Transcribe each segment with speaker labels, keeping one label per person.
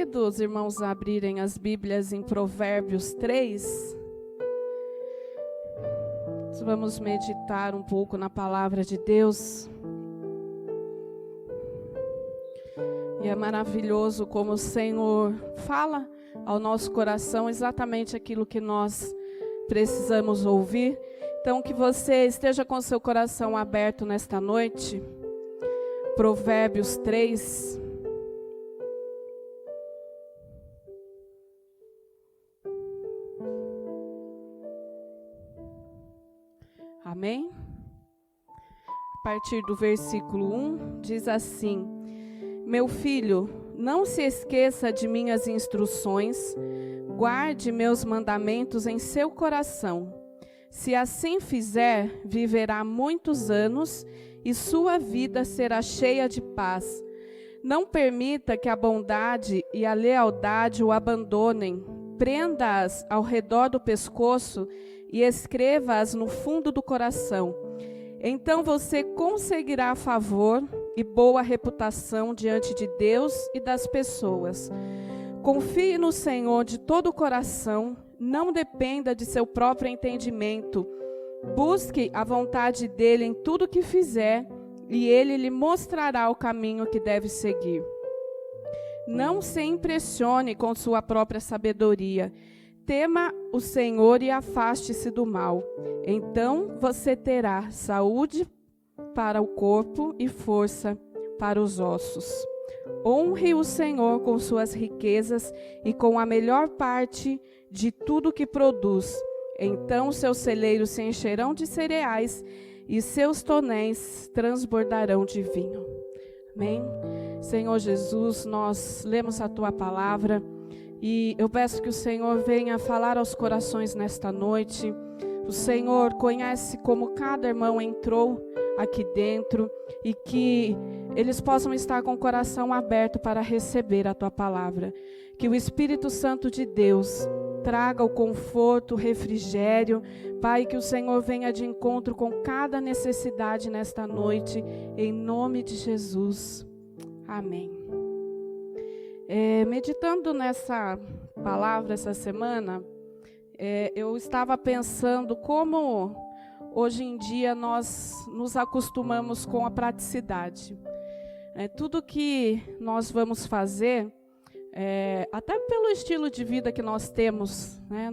Speaker 1: Convido os irmãos a abrirem as Bíblias em Provérbios 3. Vamos meditar um pouco na palavra de Deus. E é maravilhoso como o Senhor fala ao nosso coração exatamente aquilo que nós precisamos ouvir. Então, que você esteja com seu coração aberto nesta noite. Provérbios 3. Amém? A partir do versículo 1, diz assim: Meu filho, não se esqueça de minhas instruções, guarde meus mandamentos em seu coração. Se assim fizer, viverá muitos anos e sua vida será cheia de paz. Não permita que a bondade e a lealdade o abandonem. Prenda-as ao redor do pescoço e escreva-as no fundo do coração. Então você conseguirá favor e boa reputação diante de Deus e das pessoas. Confie no Senhor de todo o coração, não dependa de seu próprio entendimento. Busque a vontade dele em tudo que fizer, e ele lhe mostrará o caminho que deve seguir. Não se impressione com sua própria sabedoria. Tema o Senhor e afaste-se do mal. Então você terá saúde para o corpo e força para os ossos. Honre o Senhor com suas riquezas e com a melhor parte de tudo que produz. Então seus celeiros se encherão de cereais e seus tonéis transbordarão de vinho. Amém? Senhor Jesus, nós lemos a Tua palavra e eu peço que o Senhor venha falar aos corações nesta noite. O Senhor conhece como cada irmão entrou aqui dentro e que eles possam estar com o coração aberto para receber a Tua palavra. Que o Espírito Santo de Deus traga o conforto, o refrigério. Pai, que o Senhor venha de encontro com cada necessidade nesta noite, em nome de Jesus. Amém. Meditando nessa palavra essa semana, eu estava pensando como hoje em dia nós nos acostumamos com a praticidade. Tudo que nós vamos fazer, até pelo estilo de vida que nós temos, né,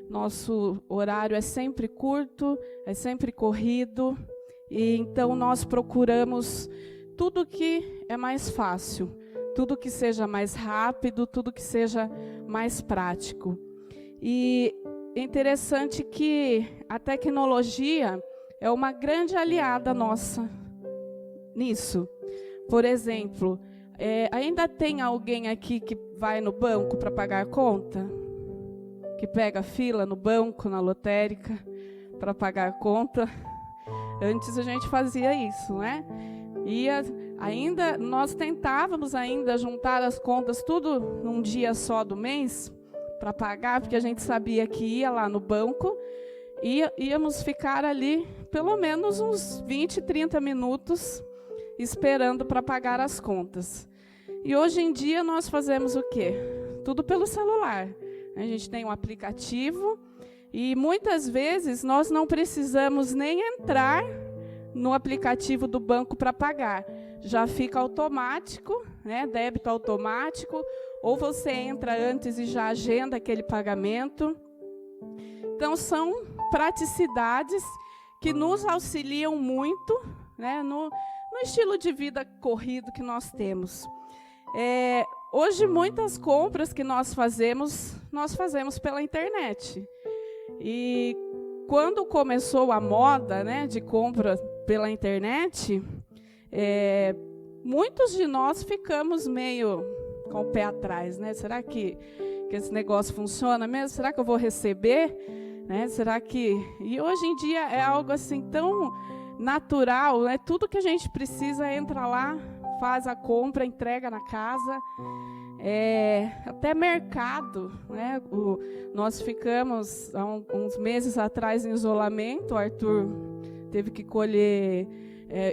Speaker 1: nosso horário é sempre curto, é sempre corrido, e então nós procuramos tudo que é mais fácil, tudo que seja mais rápido, tudo que seja mais prático. E é interessante que a tecnologia é uma grande aliada nossa nisso. Por exemplo, ainda tem alguém aqui que vai no banco para pagar conta? Que pega fila no banco, na lotérica, para pagar conta? Antes a gente fazia isso, né? Nós tentávamos ainda juntar as contas tudo num dia só do mês para pagar, porque a gente sabia que ia lá no banco e íamos ficar ali pelo menos uns 20, 30 minutos esperando para pagar as contas. E hoje em dia nós fazemos o quê? Tudo pelo celular. A gente tem um aplicativo e muitas vezes nós não precisamos nem entrar no aplicativo do banco para pagar. Já fica automático, né? Débito automático, ou você entra antes e já agenda aquele pagamento. Então são praticidades que nos auxiliam muito, né? No estilo de vida corrido que nós temos. Hoje muitas compras que nós fazemos pela internet. E quando começou a moda, né, de compra pela internet, muitos de nós ficamos meio com o pé atrás, né? Será que esse negócio funciona mesmo? Será que eu vou receber? Né? Será que... E hoje em dia é algo assim tão natural, né? Tudo que a gente precisa entra lá, faz a compra, entrega na casa. Até mercado, né? Nós ficamos há uns meses atrás em isolamento. O Arthur teve que colher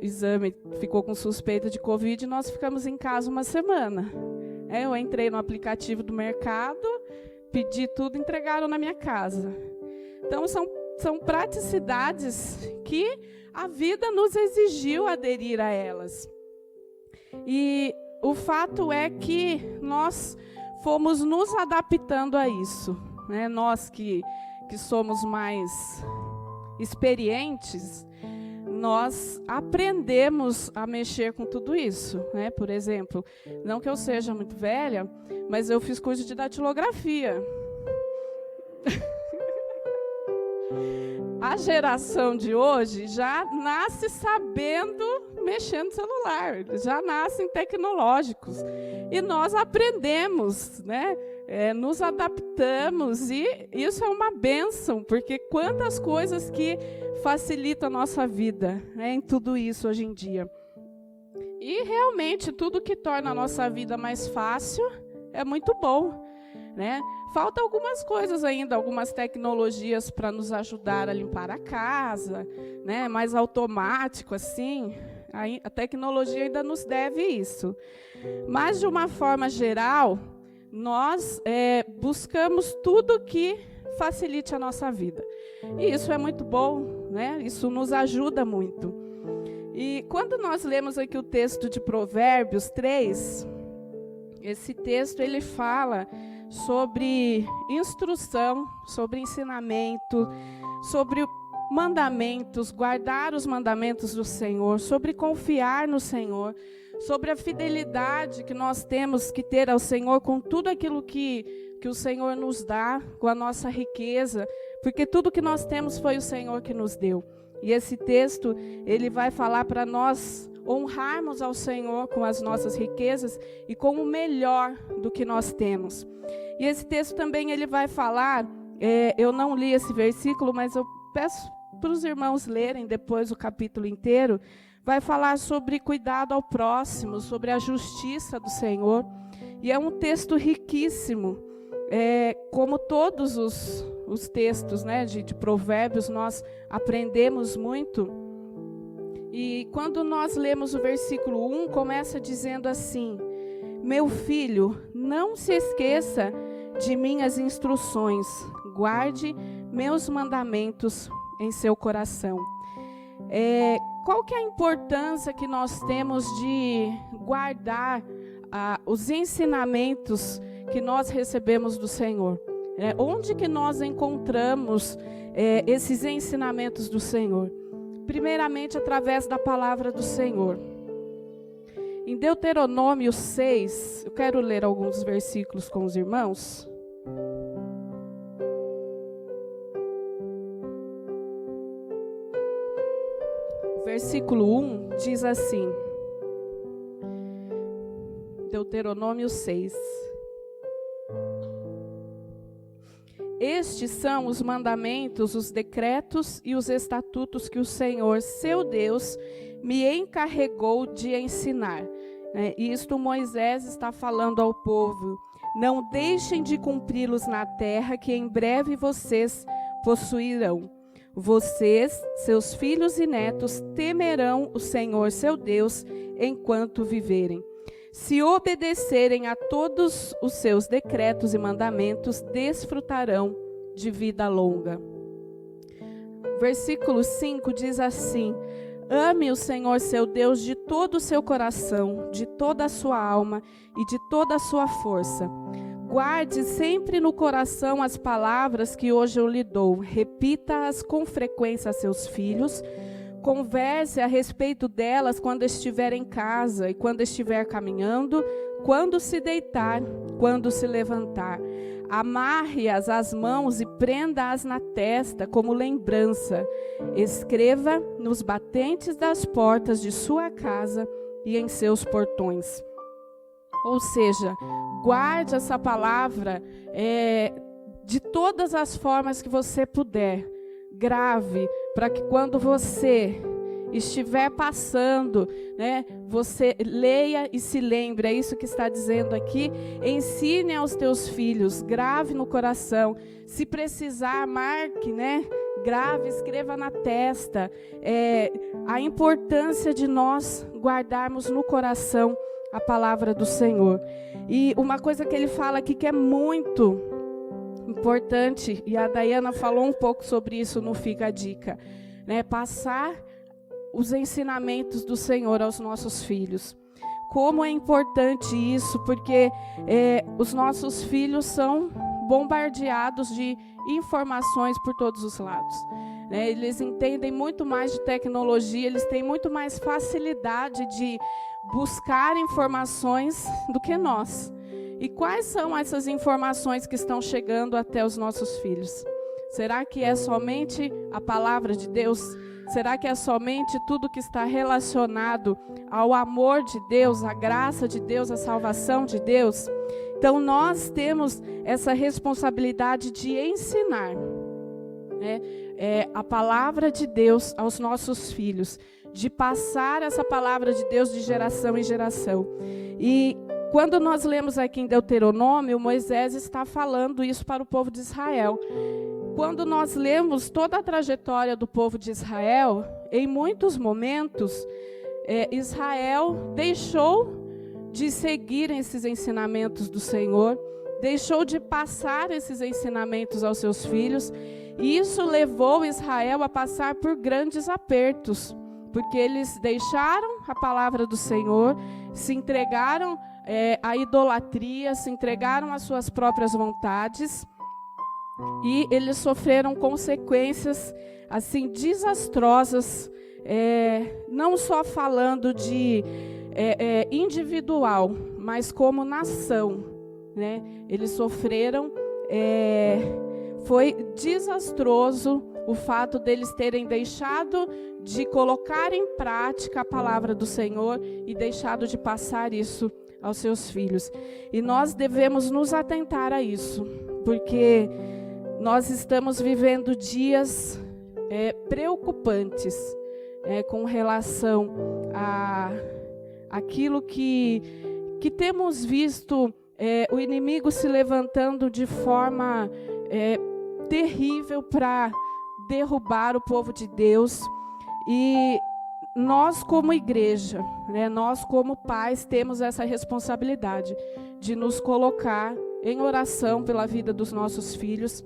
Speaker 1: exame, ficou com suspeita de Covid, e nós ficamos em casa uma semana. Eu entrei no aplicativo do mercado, pedi tudo, entregaram na minha casa. Então, são praticidades que a vida nos exigiu aderir a elas. E o fato é que nós fomos nos adaptando a isso, né? Nós que somos mais experientes, nós aprendemos a mexer com tudo isso, né? Por exemplo, não que eu seja muito velha, mas eu fiz curso de datilografia. A geração de hoje já nasce sabendo mexer no celular, já nascem tecnológicos. E nós aprendemos, né? Nos adaptamos, e isso é uma bênção, porque quantas coisas que facilitam a nossa vida, né, em tudo isso hoje em dia. E realmente tudo que torna a nossa vida mais fácil é muito bom, né? Falta algumas coisas ainda, algumas tecnologias para nos ajudar a limpar a casa, né? Mais automático assim. A tecnologia ainda nos deve isso. Mas de uma forma geral, nós buscamos tudo que facilite a nossa vida. E isso é muito bom, né? Isso nos ajuda muito. E quando nós lemos aqui o texto de Provérbios 3, esse texto ele fala sobre instrução, sobre ensinamento, sobre mandamentos, guardar os mandamentos do Senhor, sobre confiar no Senhor, sobre a fidelidade que nós temos que ter ao Senhor com tudo aquilo que o Senhor nos dá, com a nossa riqueza, porque tudo que nós temos foi o Senhor que nos deu. E esse texto, ele vai falar para nós honrarmos ao Senhor com as nossas riquezas e com o melhor do que nós temos. E esse texto também ele vai falar, eu não li esse versículo, mas eu peço para os irmãos lerem depois o capítulo inteiro, vai falar sobre cuidado ao próximo, sobre a justiça do Senhor. E é um texto riquíssimo, como todos os textos, né, de Provérbios, nós aprendemos muito. E quando nós lemos o versículo 1, começa dizendo assim: meu filho, não se esqueça de minhas instruções, guarde meus mandamentos em seu coração. Qual que é a importância que nós temos de guardar os ensinamentos que nós recebemos do Senhor? Onde que nós encontramos esses ensinamentos do Senhor? Primeiramente, através da palavra do Senhor. Em Deuteronômio 6, eu quero ler alguns versículos com os irmãos. Versículo 1 diz assim, Deuteronômio 6. Estes são os mandamentos, os decretos e os estatutos que o Senhor, seu Deus, me encarregou de ensinar. Isto Moisés está falando ao povo. Não deixem de cumpri-los na terra que em breve vocês possuirão. Vocês, seus filhos e netos, temerão o Senhor, seu Deus, enquanto viverem. Se obedecerem a todos os seus decretos e mandamentos, desfrutarão de vida longa. Versículo 5 diz assim: ame o Senhor, seu Deus, de todo o seu coração, de toda a sua alma e de toda a sua força. Guarde sempre no coração as palavras que hoje eu lhe dou. Repita-as com frequência a seus filhos. Converse a respeito delas quando estiver em casa e quando estiver caminhando, quando se deitar, quando se levantar. Amarre-as às mãos e prenda-as na testa como lembrança. Escreva nos batentes das portas de sua casa e em seus portões. Ou seja, guarde essa palavra de todas as formas que você puder. Grave, para que quando você estiver passando, né, você leia e se lembre. É isso que está dizendo aqui. Ensine aos teus filhos, grave no coração. Se precisar, marque, né? Grave, escreva na testa. A importância de nós guardarmos no coração a palavra do Senhor. E uma coisa que ele fala aqui que é muito importante, e a Dayana falou um pouco sobre isso no Fica a Dica, né? Passar os ensinamentos do Senhor aos nossos filhos. Como é importante isso, porque os nossos filhos são bombardeados de informações por todos os lados. Eles entendem muito mais de tecnologia, eles têm muito mais facilidade de buscar informações do que nós. E quais são essas informações que estão chegando até os nossos filhos? Será que é somente a palavra de Deus? Será que é somente tudo que está relacionado ao amor de Deus, à graça de Deus, à salvação de Deus? Então, nós temos essa responsabilidade de ensinar, né, a palavra de Deus aos nossos filhos, de passar essa palavra de Deus de geração em geração. E quando nós lemos aqui em Deuteronômio, Moisés está falando isso para o povo de Israel. Quando nós lemos toda a trajetória do povo de Israel, em muitos momentos, Israel deixou de seguir esses ensinamentos do Senhor, deixou de passar esses ensinamentos aos seus filhos, e isso levou Israel a passar por grandes apertos, porque eles deixaram a palavra do Senhor, se entregaram à idolatria, se entregaram às suas próprias vontades, e eles sofreram consequências assim desastrosas, não só falando de individual, mas como nação, né? Eles sofreram, foi desastroso o fato deles terem deixado de colocar em prática a palavra do Senhor e deixado de passar isso aos seus filhos. E nós devemos nos atentar a isso, porque nós estamos vivendo dias preocupantes com relação a aquilo que temos visto, o inimigo se levantando de forma terrível para derrubar o povo de Deus. E nós como igreja, né, nós como pais, temos essa responsabilidade de nos colocar em oração pela vida dos nossos filhos.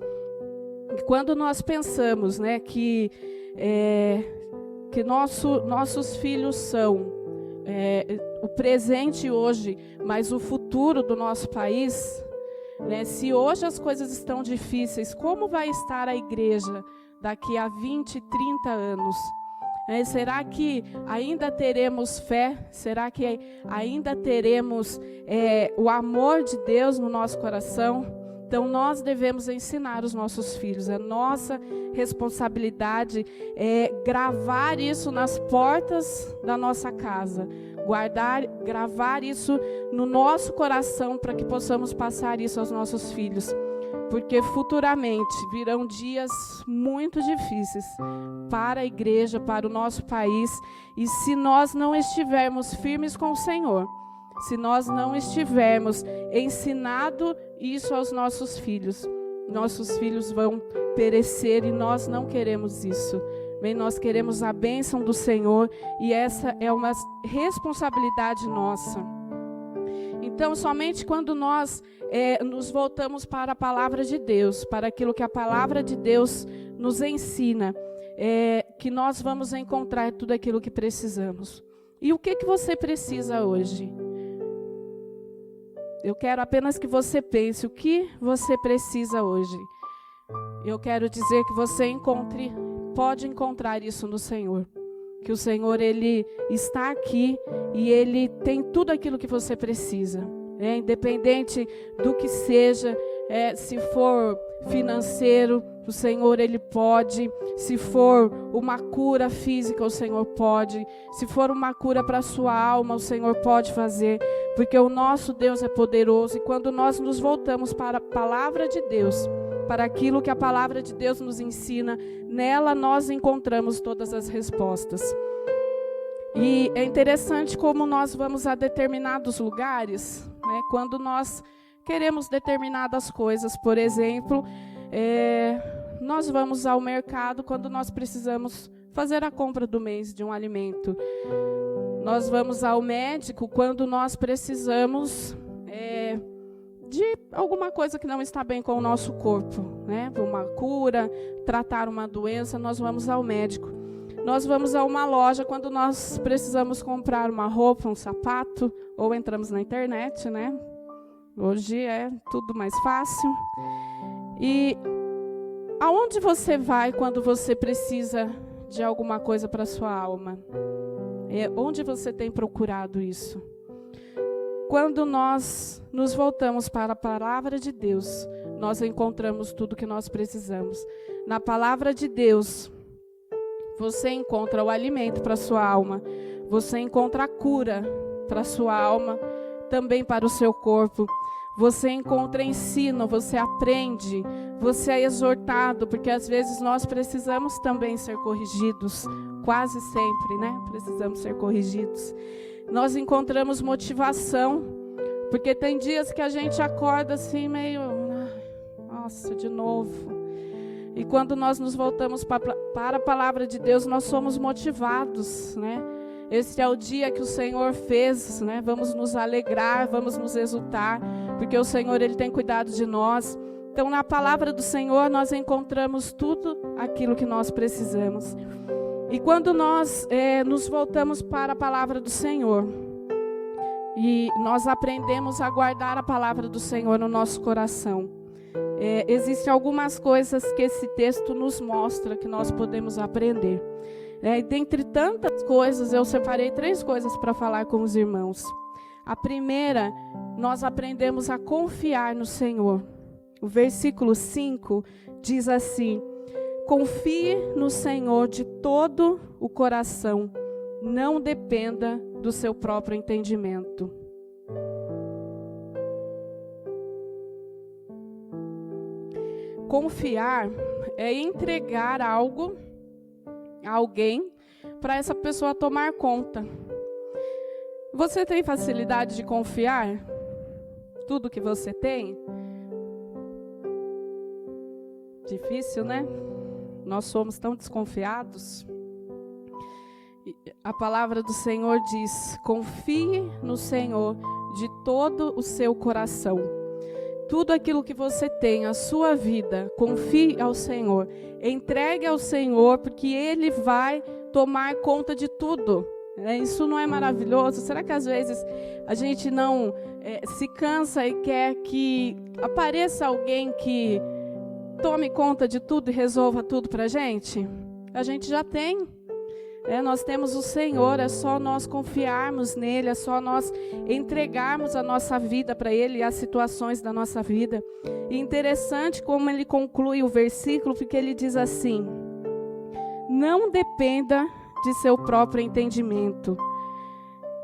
Speaker 1: E quando nós pensamos, né, que nossos filhos são o presente hoje, mas o futuro do nosso país, né, se hoje as coisas estão difíceis, como vai estar a igreja daqui a 20, 30 anos? Será que ainda teremos fé? Será que ainda teremos o amor de Deus no nosso coração? Então, nós devemos ensinar os nossos filhos. A nossa responsabilidade é gravar isso nas portas da nossa casa. Gravar isso no nosso coração para que possamos passar isso aos nossos filhos. Porque futuramente virão dias muito difíceis para a igreja, para o nosso país. E se nós não estivermos firmes com o Senhor, se nós não estivermos ensinando isso aos nossos filhos vão perecer e nós não queremos isso. Bem, nós queremos a bênção do Senhor e essa é uma responsabilidade nossa. Então, somente quando nós nos voltamos para a palavra de Deus, para aquilo que a palavra de Deus nos ensina, que nós vamos encontrar tudo aquilo que precisamos. E o que você precisa hoje? Eu quero apenas que você pense o que você precisa hoje. Eu quero dizer que você pode encontrar isso no Senhor. Que o Senhor, Ele está aqui e Ele tem tudo aquilo que você precisa. Independente do que seja, se for financeiro, o Senhor, Ele pode. Se for uma cura física, o Senhor pode. Se for uma cura para a sua alma, o Senhor pode fazer. Porque o nosso Deus é poderoso. E quando nós nos voltamos para a palavra de Deus, para aquilo que a palavra de Deus nos ensina, nela nós encontramos todas as respostas. E é interessante como nós vamos a determinados lugares, né, quando nós queremos determinadas coisas. Por exemplo, nós vamos ao mercado quando nós precisamos fazer a compra do mês de um alimento. Nós vamos ao médico quando nós precisamos de alguma coisa que não está bem com o nosso corpo, né? Uma cura, tratar uma doença, nós vamos ao médico. Nós vamos a uma loja quando nós precisamos comprar uma roupa, um sapato, ou entramos na internet, né? Hoje é tudo mais fácil. E aonde você vai quando você precisa de alguma coisa para a sua alma? Onde você tem procurado isso? Quando nós nos voltamos para a palavra de Deus, nós encontramos tudo o que nós precisamos. Na palavra de Deus, você encontra o alimento para a sua alma, você encontra a cura para a sua alma, também para o seu corpo. Você encontra ensino, você aprende, você é exortado, porque às vezes nós precisamos também ser corrigidos, quase sempre, né? Precisamos ser corrigidos. Nós encontramos motivação, porque tem dias que a gente acorda assim meio, nossa, de novo. E quando nós nos voltamos para a palavra de Deus, nós somos motivados, né? Esse é o dia que o Senhor fez, né? Vamos nos alegrar, vamos nos exultar, porque o Senhor, Ele tem cuidado de nós. Então, na palavra do Senhor, nós encontramos tudo aquilo que nós precisamos. E quando nós nos voltamos para a palavra do Senhor, e nós aprendemos a guardar a palavra do Senhor no nosso coração, existem algumas coisas que esse texto nos mostra que nós podemos aprender. E dentre tantas coisas, eu separei 3 coisas para falar com os irmãos. A primeira, nós aprendemos a confiar no Senhor. O versículo 5 diz assim: confie no Senhor de todo o coração, não dependa do seu próprio entendimento. Confiar é entregar algo a alguém para essa pessoa tomar conta. Você tem facilidade de confiar? Tudo que você tem? Difícil, né? Nós somos tão desconfiados. A palavra do Senhor diz: confie no Senhor de todo o seu coração. Tudo aquilo que você tem, a sua vida, confie ao Senhor. Entregue ao Senhor, porque Ele vai tomar conta de tudo. Isso não é maravilhoso? Será que às vezes a gente não se cansa e quer que apareça alguém que tome conta de tudo e resolva tudo para a gente? A gente já tem. Nós temos o Senhor, é só nós confiarmos nele, é só nós entregarmos a nossa vida para ele e as situações da nossa vida. E interessante como ele conclui o versículo, porque ele diz assim: não dependa de seu próprio entendimento.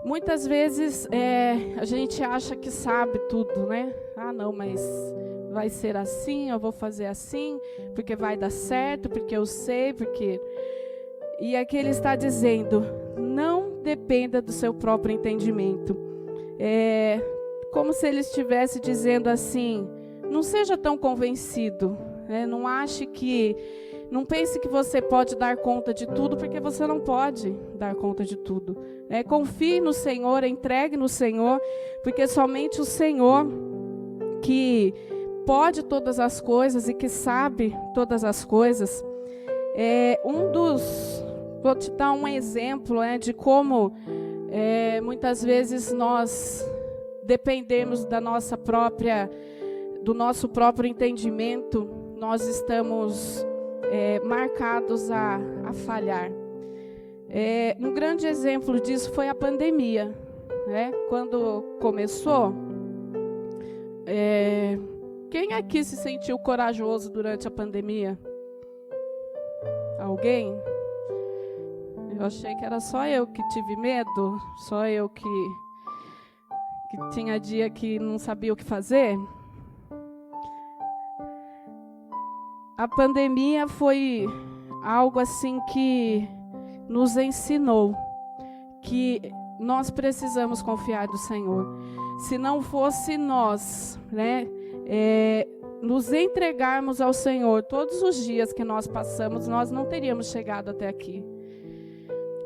Speaker 1: Muitas vezes a gente acha que sabe tudo, né? Não, mas vai ser assim, eu vou fazer assim, porque vai dar certo, porque eu sei, porque... E aqui ele está dizendo: não dependa do seu próprio entendimento. Como se ele estivesse dizendo assim: não seja tão convencido, não pense que você pode dar conta de tudo, porque você não pode dar conta de tudo. Confie no Senhor, entregue no Senhor, porque somente o Senhor que pode todas as coisas e que sabe todas as coisas. Vou te dar um exemplo de como muitas vezes nós dependemos do nosso próprio entendimento, nós estamos marcados a falhar. Um grande exemplo disso foi a pandemia. Quando começou, quem aqui se sentiu corajoso durante a pandemia? Alguém? Eu achei que era só eu que tive medo, só eu que tinha dia que não sabia o que fazer. A pandemia foi algo assim que nos ensinou que nós precisamos confiar no Senhor. Se não fosse nós, nos entregarmos ao Senhor todos os dias que nós passamos, nós não teríamos chegado até aqui.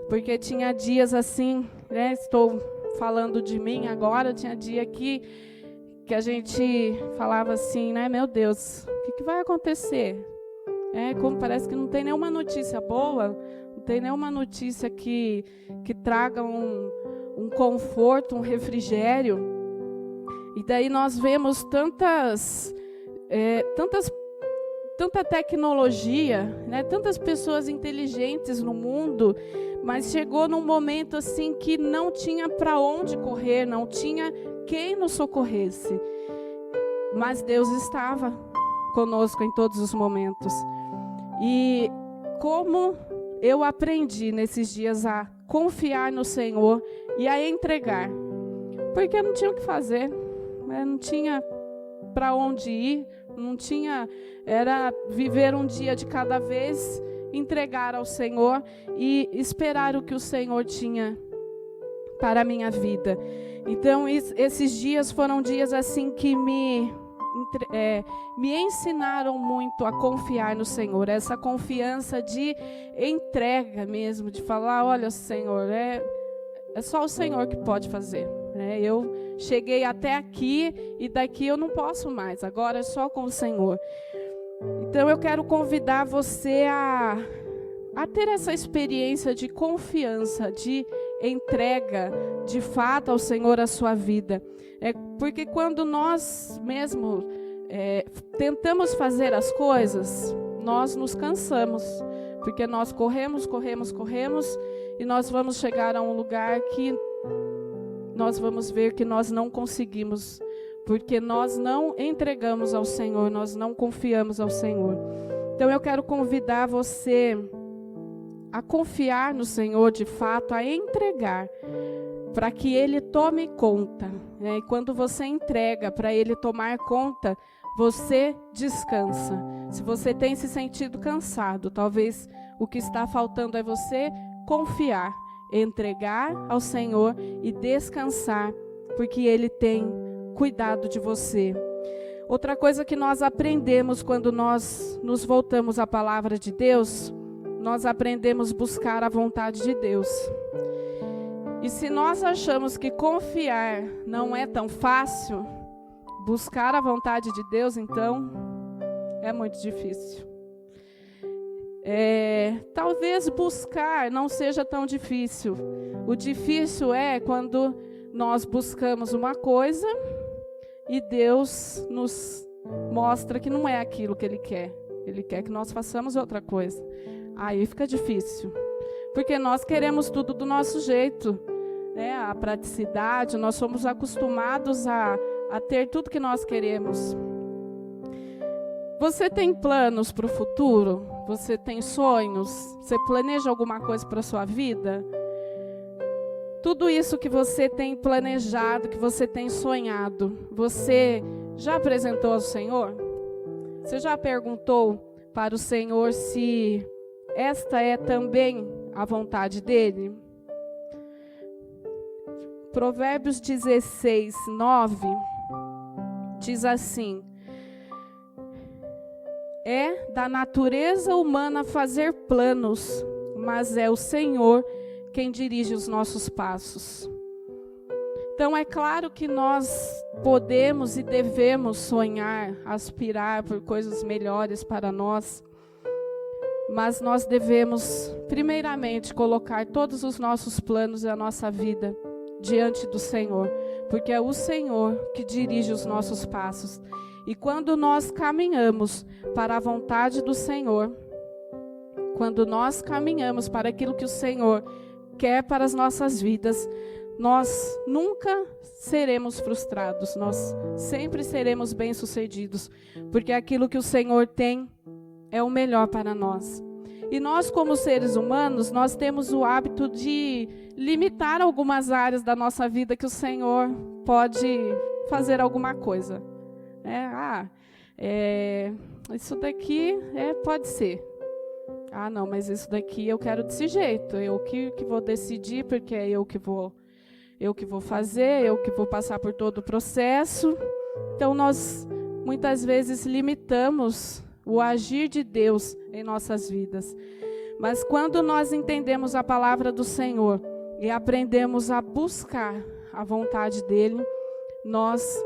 Speaker 1: Porque tinha dias assim, né? Estou falando de mim agora. Tinha dia que a gente falava assim, né? Meu Deus, o que vai acontecer? Como parece que não tem nenhuma notícia boa, não tem nenhuma notícia que traga um conforto, um refrigério. E daí nós vemos tanta tecnologia, né? Tantas pessoas inteligentes no mundo, mas chegou num momento assim que não tinha para onde correr, não tinha quem nos socorresse. Mas Deus estava conosco em todos os momentos. E como eu aprendi nesses dias a confiar no Senhor e a entregar, porque não tinha o que fazer, né? Não tinha para onde ir, não tinha, era viver um dia de cada vez, entregar ao Senhor e esperar o que o Senhor tinha para a minha vida. Então, esses dias foram dias assim que me ensinaram muito a confiar no Senhor, essa confiança de entrega mesmo, de falar, olha, Senhor, é só o Senhor que pode fazer. Eu cheguei até aqui e daqui eu não posso mais, agora é só com o Senhor. Então eu quero convidar você a ter essa experiência de confiança, de entrega de fato ao Senhor a sua vida. Porque quando nós mesmo tentamos fazer as coisas, nós nos cansamos, porque nós corremos e nós vamos chegar a um lugar que nós vamos ver que nós não conseguimos, porque nós não entregamos ao Senhor, nós não confiamos ao Senhor. Então eu quero convidar você a confiar no Senhor de fato, a entregar, para que Ele tome conta. E quando você entrega para Ele tomar conta, você descansa. Se você tem se sentido cansado, talvez o que está faltando é você confiar, entregar ao Senhor e descansar, porque Ele tem cuidado de você. Outra coisa que nós aprendemos quando nós nos voltamos à palavra de Deus, nós aprendemos a buscar a vontade de Deus. E se nós achamos que confiar não é tão fácil, buscar a vontade de Deus, então, é muito difícil. Talvez buscar não seja tão difícil. O difícil é quando nós buscamos uma coisa e Deus nos mostra que não é aquilo que Ele quer. Ele quer que nós façamos outra coisa. Aí fica difícil. Porque nós queremos tudo do nosso jeito, né? A praticidade, nós somos acostumados a ter tudo que nós queremos. Você tem planos para o futuro? Você tem sonhos? Você planeja alguma coisa para a sua vida? Tudo isso que você tem planejado, que você tem sonhado, você já apresentou ao Senhor? Você já perguntou para o Senhor se esta é também a vontade dEle? Provérbios 16:9 diz assim: é da natureza humana fazer planos, mas é o Senhor quem dirige os nossos passos. Então é claro que nós podemos e devemos sonhar, aspirar por coisas melhores para nós, mas nós devemos primeiramente colocar todos os nossos planos e a nossa vida diante do Senhor, porque é o Senhor que dirige os nossos passos. E quando nós caminhamos para a vontade do Senhor, quando nós caminhamos para aquilo que o Senhor quer para as nossas vidas, nós nunca seremos frustrados, nós sempre seremos bem-sucedidos, porque aquilo que o Senhor tem é o melhor para nós. E nós, como seres humanos, nós temos o hábito de limitar algumas áreas da nossa vida que o Senhor pode fazer alguma coisa. Isso daqui pode ser. Não, mas isso daqui eu quero desse jeito. Eu que vou decidir, porque é eu que vou fazer, eu que vou passar por todo o processo. Então nós muitas vezes limitamos o agir de Deus em nossas vidas. Mas quando nós entendemos a palavra do Senhor, e aprendemos a buscar a vontade dele, nós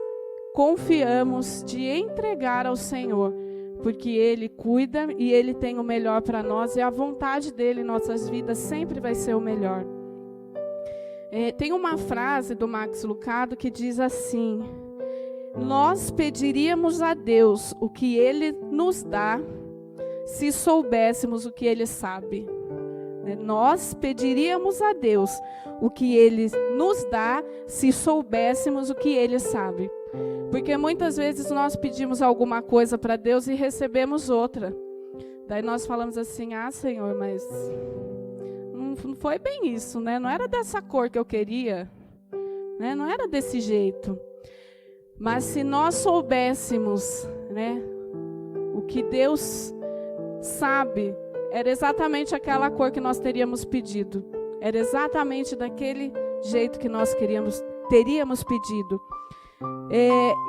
Speaker 1: confiamos de entregar ao Senhor, porque Ele cuida e Ele tem o melhor para nós, e a vontade dele em nossas vidas sempre vai ser o melhor. Tem uma frase do Max Lucado que diz assim: nós pediríamos a Deus o que Ele nos dá, se soubéssemos o que Ele sabe. Nós pediríamos a Deus o que Ele nos dá, se soubéssemos o que Ele sabe. Porque muitas vezes nós pedimos alguma coisa para Deus e recebemos outra. Daí nós falamos assim: ah, Senhor, mas não foi bem isso, né? Não era dessa cor que eu queria, né? Não era desse jeito. Mas se nós soubéssemos, né, o que Deus sabe, era exatamente aquela cor que nós teríamos pedido. Era exatamente daquele jeito que nós teríamos pedido.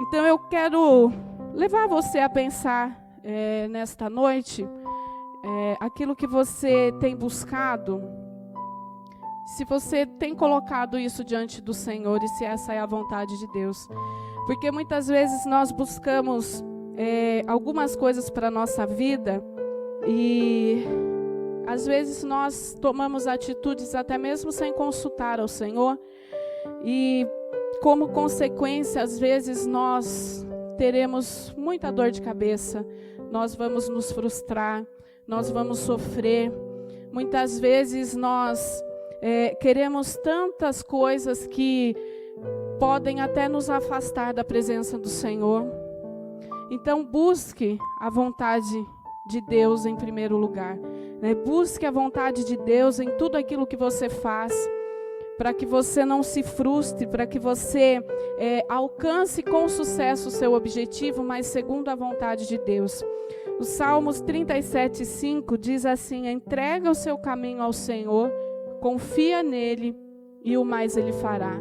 Speaker 1: Então eu quero levar você a pensar nesta noite aquilo que você tem buscado, se você tem colocado isso diante do Senhor e se essa é a vontade de Deus. Porque muitas vezes nós buscamos algumas coisas para a nossa vida e às vezes nós tomamos atitudes até mesmo sem consultar ao Senhor e como consequência, às vezes nós teremos muita dor de cabeça, nós vamos nos frustrar, nós vamos sofrer. Muitas vezes nós queremos tantas coisas que podem até nos afastar da presença do Senhor. Então busque a vontade de Deus em primeiro lugar, né? Busque a vontade de Deus em tudo aquilo que você faz, para que você não se frustre, para que você alcance com sucesso o seu objetivo, mas segundo a vontade de Deus. O Salmos 37:5 diz assim: entrega o seu caminho ao Senhor, confia nele e o mais ele fará.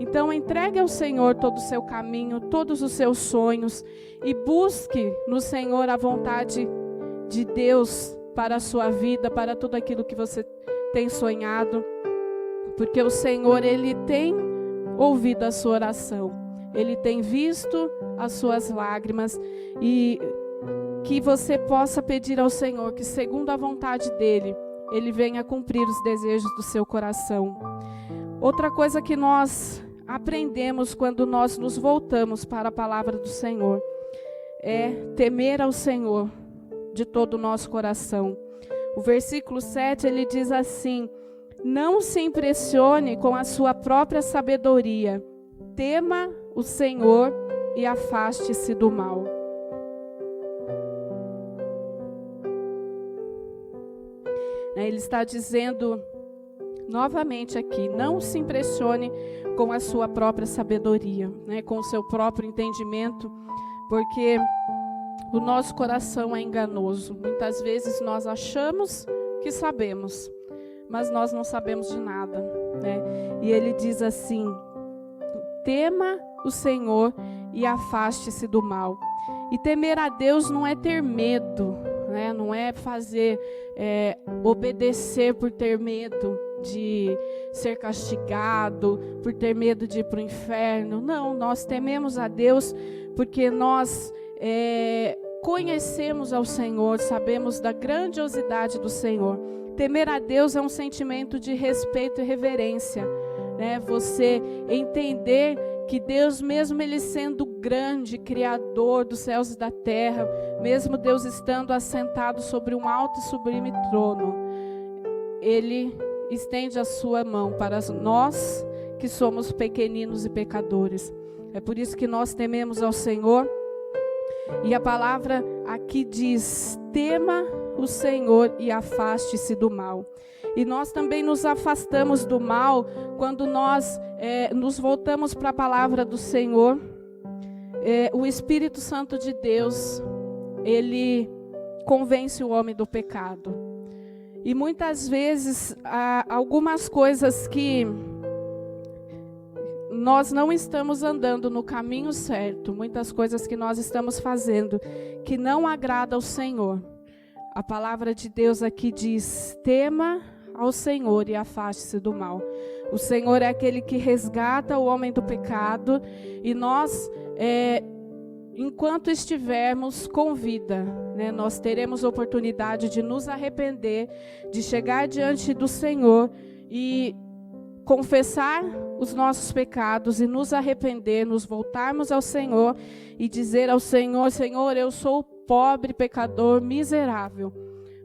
Speaker 1: Então entregue ao Senhor todo o seu caminho, todos os seus sonhos, e busque no Senhor a vontade de Deus para a sua vida, para tudo aquilo que você tem sonhado. Porque o Senhor, Ele tem ouvido a sua oração, Ele tem visto as suas lágrimas, e que você possa pedir ao Senhor que, segundo a vontade dEle, Ele venha cumprir os desejos do seu coração. Outra coisa que nós aprendemos quando nós nos voltamos para a palavra do Senhor é temer ao Senhor de todo o nosso coração. O versículo 7, ele diz assim: não se impressione com a sua própria sabedoria. Tema o Senhor e afaste-se do mal. Ele está dizendo novamente aqui: não se impressione com a sua própria sabedoria, né, com o seu próprio entendimento, porque o nosso coração é enganoso. Muitas vezes nós achamos que sabemos, mas nós não sabemos de nada, né? E ele diz assim: tema o Senhor e afaste-se do mal. E temer a Deus não é ter medo, né? Não é fazer, obedecer por ter medo de ser castigado, por ter medo de ir para o inferno. Não, nós tememos a Deus porque nós conhecemos ao Senhor, sabemos da grandiosidade do Senhor. Temer a Deus é um sentimento de respeito e reverência, né? Você entender que Deus, mesmo Ele sendo grande, Criador dos céus e da terra, mesmo Deus estando assentado sobre um alto e sublime trono, Ele estende a sua mão para nós que somos pequeninos e pecadores. É por isso que nós tememos ao Senhor. E a palavra aqui diz: tema o Senhor e afaste-se do mal. E nós também nos afastamos do mal quando nós nos voltamos para a palavra do Senhor. O Espírito Santo de Deus, ele convence o homem do pecado. E muitas vezes há algumas coisas que nós não estamos andando no caminho certo, muitas coisas que nós estamos fazendo que não agrada ao Senhor. A palavra de Deus aqui diz: tema ao Senhor e afaste-se do mal. O Senhor é aquele que resgata o homem do pecado, e nós, enquanto estivermos com vida, né, nós teremos oportunidade de nos arrepender, de chegar diante do Senhor e confessar os nossos pecados e nos arrepender, nos voltarmos ao Senhor e dizer ao Senhor: Senhor, eu sou pobre, pecador, miserável,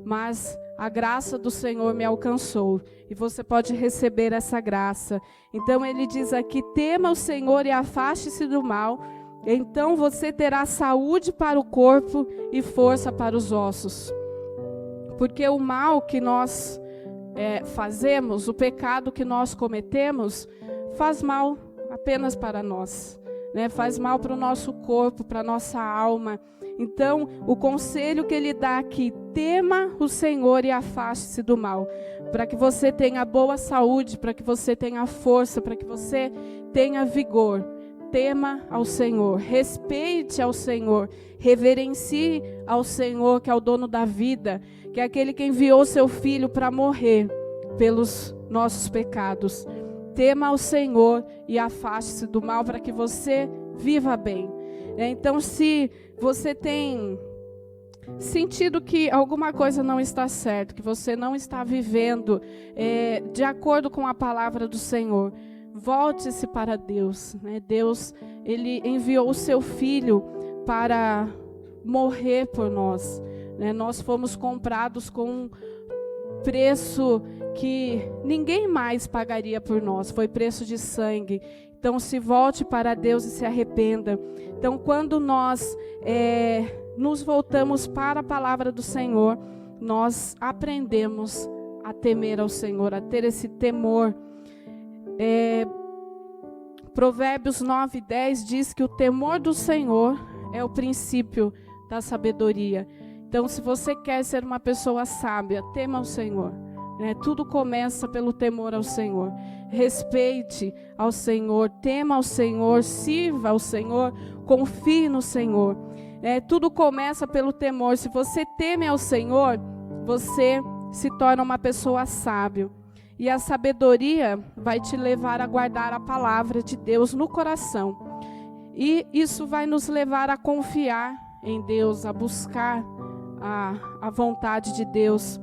Speaker 1: mas a graça do Senhor me alcançou, e você pode receber essa graça. Então ele diz aqui: tema o Senhor e afaste-se do mal, então você terá saúde para o corpo e força para os ossos. Porque o mal que nós fazemos, o pecado que nós cometemos, faz mal apenas para nós, né? Faz mal para o nosso corpo, para a nossa alma. Então, o conselho que ele dá aqui: tema o Senhor e afaste-se do mal, para que você tenha boa saúde, para que você tenha força, para que você tenha vigor. Tema ao Senhor, respeite ao Senhor, reverencie ao Senhor, que é o dono da vida, que é aquele que enviou seu Filho para morrer pelos nossos pecados. Tema ao Senhor e afaste-se do mal, para que você viva bem. Então, se você tem sentido que alguma coisa não está certa, que você não está vivendo de acordo com a palavra do Senhor, volte-se para Deus, né? Deus, ele enviou o seu Filho para morrer por nós, né? Nós fomos comprados com um preço que ninguém mais pagaria por nós, foi preço de sangue. Então, se volte para Deus e se arrependa. Então, quando nós nos voltamos para a palavra do Senhor, nós aprendemos a temer ao Senhor, a ter esse temor. Provérbios 9:10 diz que o temor do Senhor é o princípio da sabedoria. Então, se você quer ser uma pessoa sábia, tema ao Senhor, né? Tudo começa pelo temor ao Senhor. Respeite ao Senhor, tema ao Senhor, sirva ao Senhor, confie no Senhor. Tudo começa pelo temor. Se você teme ao Senhor, você se torna uma pessoa sábia. E a sabedoria vai te levar a guardar a palavra de Deus no coração. E isso vai nos levar a confiar em Deus, a buscar a vontade de Deus.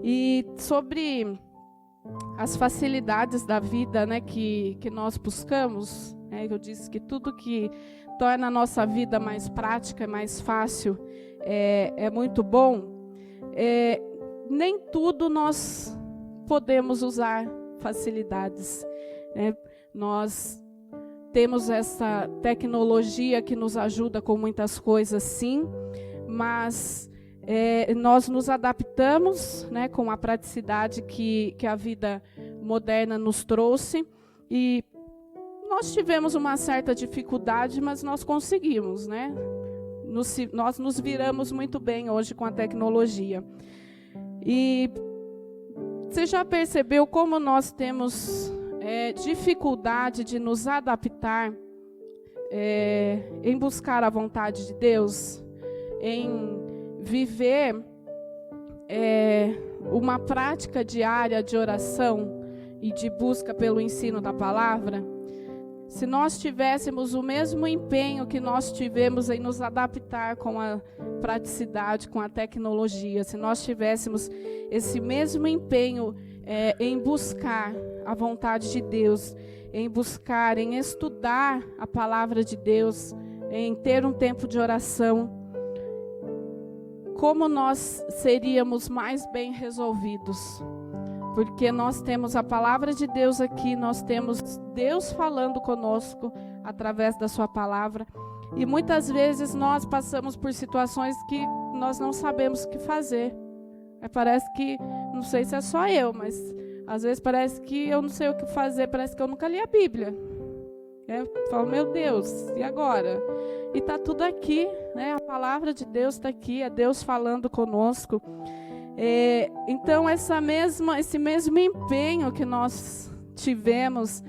Speaker 1: E sobre as facilidades da vida, né, que nós buscamos, eu disse que tudo que torna a nossa vida mais prática, mais fácil, é muito bom. Nem tudo nós podemos usar facilidades, né? Nós temos essa tecnologia que nos ajuda com muitas coisas, sim, mas nós nos adaptamos, né, com a praticidade que a vida moderna nos trouxe, e nós tivemos uma certa dificuldade, mas nós conseguimos, né? Nós nos viramos muito bem hoje com a tecnologia. E você já percebeu como nós temos dificuldade de nos adaptar em buscar a vontade de Deus, em viver uma prática diária de oração e de busca pelo ensino da palavra? Se nós tivéssemos o mesmo empenho que nós tivemos em nos adaptar com a praticidade, com a tecnologia, se nós tivéssemos esse mesmo empenho em buscar a vontade de Deus, em buscar, em estudar a palavra de Deus, em ter um tempo de oração, como nós seríamos mais bem resolvidos? Porque nós temos a palavra de Deus aqui, nós temos Deus falando conosco através da sua palavra. E muitas vezes nós passamos por situações que nós não sabemos o que fazer. Parece que, não sei se é só eu, mas às vezes parece que eu não sei o que fazer, parece que eu nunca li a Bíblia. Eu falo, meu Deus, e agora? E está tudo aqui, né? A palavra de Deus está aqui, é Deus falando conosco. Então, esse mesmo empenho que nós tivemos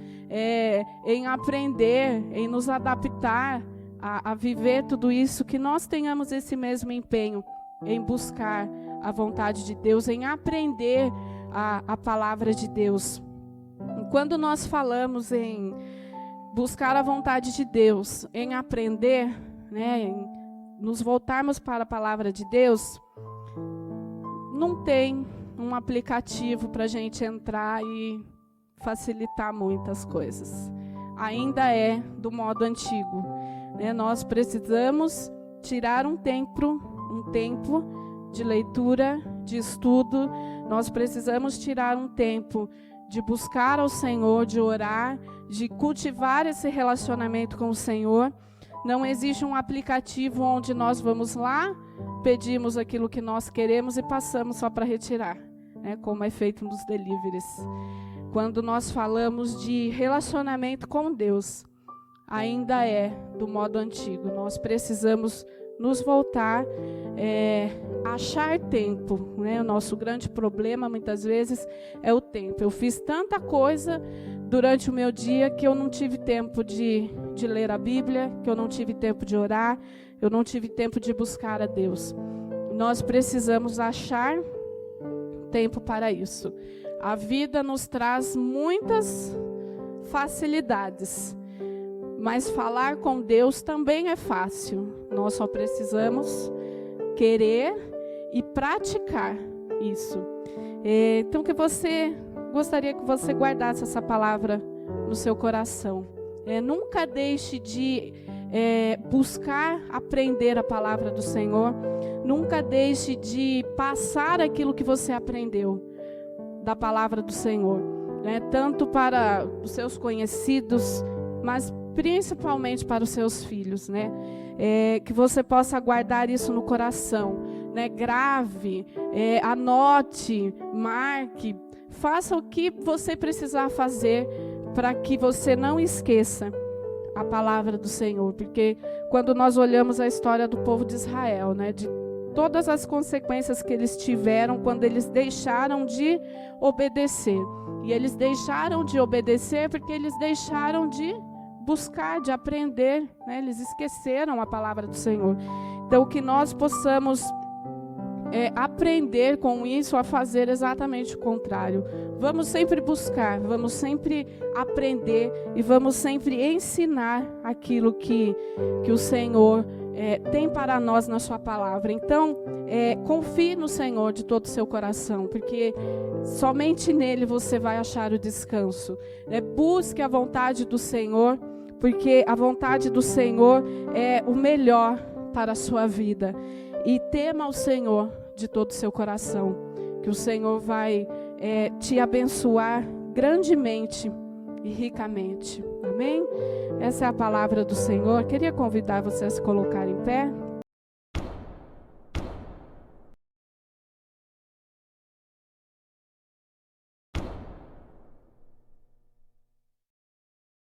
Speaker 1: em aprender, em nos adaptar a viver tudo isso, que nós tenhamos esse mesmo empenho em buscar a vontade de Deus, em aprender a palavra de Deus. Quando nós falamos em buscar a vontade de Deus, em aprender, né, em nos voltarmos para a palavra de Deus, não tem um aplicativo para a gente entrar e facilitar muitas coisas. Ainda é do modo antigo, né? Nós precisamos tirar um tempo de leitura, de estudo. Nós precisamos tirar um tempo de buscar ao Senhor, de orar, de cultivar esse relacionamento com o Senhor. Não existe um aplicativo onde nós vamos lá, pedimos aquilo que nós queremos e passamos só para retirar, né, como é feito nos deliveries. Quando nós falamos de relacionamento com Deus, ainda é do modo antigo. Nós precisamos nos voltar, achar tempo, né? O nosso grande problema, muitas vezes, é o tempo. Eu fiz tanta coisa durante o meu dia que eu não tive tempo de ler a Bíblia, que eu não tive tempo de orar, eu não tive tempo de buscar a Deus. Nós precisamos achar tempo para isso. A vida nos traz muitas facilidades, mas falar com Deus também é fácil. Nós só precisamos querer e praticar isso. Então, gostaria que você guardasse essa palavra no seu coração. Nunca deixe de buscar aprender a palavra do Senhor. Nunca deixe de passar aquilo que você aprendeu da palavra do Senhor, né? Tanto para os seus conhecidos, mas principalmente para os seus filhos, né? Que você possa guardar isso no coração, né? Grave, anote, marque, faça o que você precisar fazer para que você não esqueça a palavra do Senhor, porque quando nós olhamos a história do povo de Israel, né, de todas as consequências que eles tiveram quando eles deixaram de obedecer, e eles deixaram de obedecer porque eles deixaram de buscar, de aprender, né? Eles esqueceram a palavra do Senhor. Então, que nós possamos aprender com isso a fazer exatamente o contrário. Vamos sempre buscar, vamos sempre aprender e vamos sempre ensinar aquilo que o Senhor tem para nós na sua palavra. Então, confie no Senhor de todo o seu coração, porque somente nele você vai achar o descanso. Busque a vontade do Senhor, porque a vontade do Senhor é o melhor para a sua vida. E tema ao Senhor de todo o seu coração, que o Senhor vai te abençoar grandemente e ricamente. Amém? Essa é a palavra do Senhor. Queria convidar você a se colocar em pé.